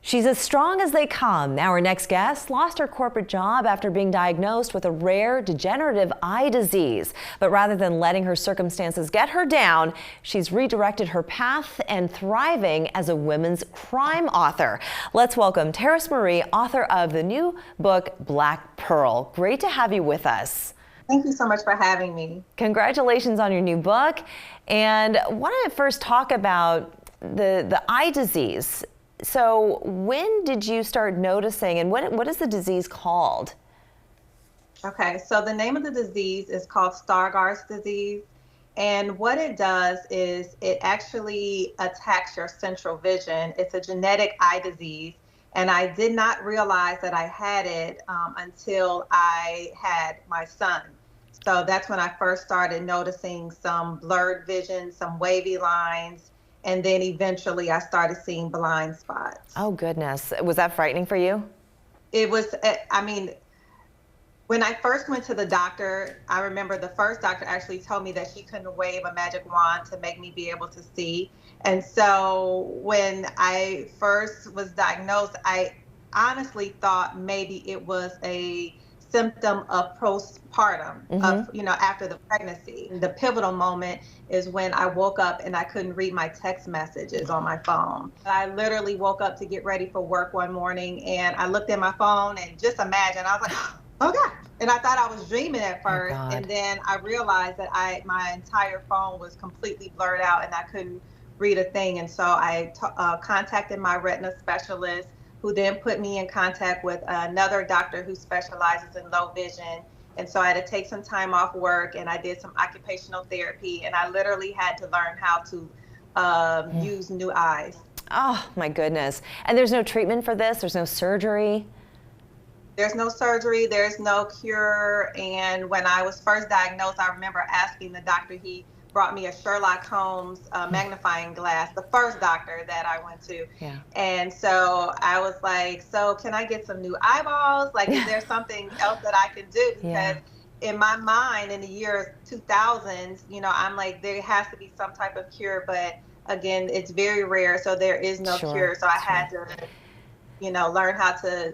She's as strong as they come. Our next guest lost her corporate job after being diagnosed with a rare degenerative eye disease. But rather than letting her circumstances get her down, she's redirected her path and thriving as a women's crime author. Let's welcome Terrace Marie, author of the new book, Black Pearl. Great to have you with us. Thank you so much for having me. Congratulations on your new book. And I want to first talk about the eye disease. So when did you start noticing, and what is the disease called? Okay, so the name of the disease is called Stargardt's disease. And what it does is it actually attacks your central vision. It's a genetic eye disease. And I did not realize that I had it until I had my son. So that's when I first started noticing some blurred vision, some wavy lines. And then eventually I started seeing blind spots. Oh, goodness. Was that frightening for you? It was, I mean, when I first went to the doctor, I remember the first doctor actually told me that she couldn't wave a magic wand to make me be able to see. And so when I first was diagnosed, I honestly thought maybe it was a symptom of postpartum, of, after the pregnancy. The pivotal moment is when I woke up and I couldn't read my text messages on my phone. I literally woke up to get ready for work one morning and I looked at my phone and just imagine, I was like, oh God. And I thought I was dreaming at first. And then I realized that my entire phone was completely blurred out and I couldn't read a thing. And so I contacted my retina specialist, who then put me in contact with another doctor who specializes in low vision. And so I had to take some time off work and I did some occupational therapy and I literally had to learn how to use new eyes. Oh my goodness. And there's no treatment for this? There's no surgery? There's no surgery, there's no cure. And when I was first diagnosed, I remember asking the doctor, he brought me a Sherlock Holmes magnifying glass, the first doctor that I went to. Yeah. And so I was like, so can I get some new eyeballs? Like, is there something else that I can do? Because in my mind, in the year 2000s, I'm like, there has to be some type of cure. But again, it's very rare. So there is no cure. So I had to, learn how to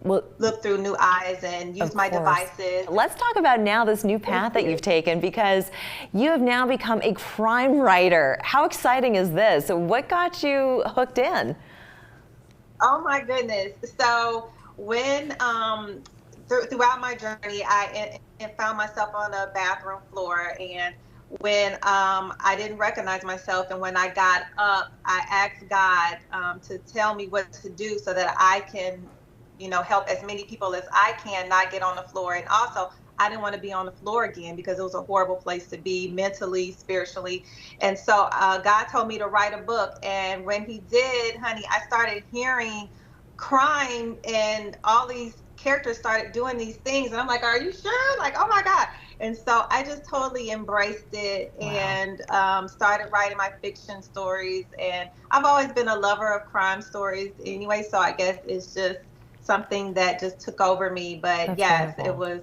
look through new eyes and use my devices. Let's talk about now this new path that you've taken, because you have now become a crime writer. How exciting is this? What got you hooked in? Oh my goodness. So when throughout my journey, I found myself on a bathroom floor, and when I didn't recognize myself, and when I got up, I asked God to tell me what to do so that I can help as many people as I can not get on the floor. And also, I didn't want to be on the floor again because it was a horrible place to be mentally, spiritually. And so God told me to write a book. And when he did, honey, I started hearing crime and all these characters started doing these things. And I'm like, are you sure? Like, oh my God. And so I just totally embraced it and started writing my fiction stories. And I've always been a lover of crime stories anyway. So I guess it's just something that just took over me. But That's yes, wonderful. it was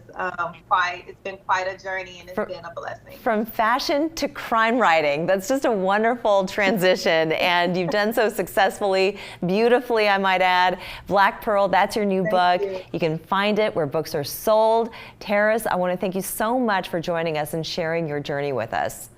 it's been quite a journey, and it's been a blessing. From fashion to crime writing, that's just a wonderful transition. And you've done so successfully, beautifully, I might add. Black Pearl, that's your new book. You can find it where books are sold. Terrace, I want to thank you so much for joining us and sharing your journey with us.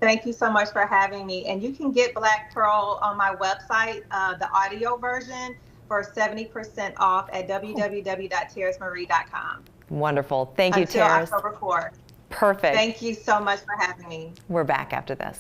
Thank you so much for having me. And you can get Black Pearl on my website, the audio version, for 70% off at www.terracemarie.com. Wonderful. Thank you, Terrace. Until October 4th. Perfect. Thank you so much for having me. We're back after this.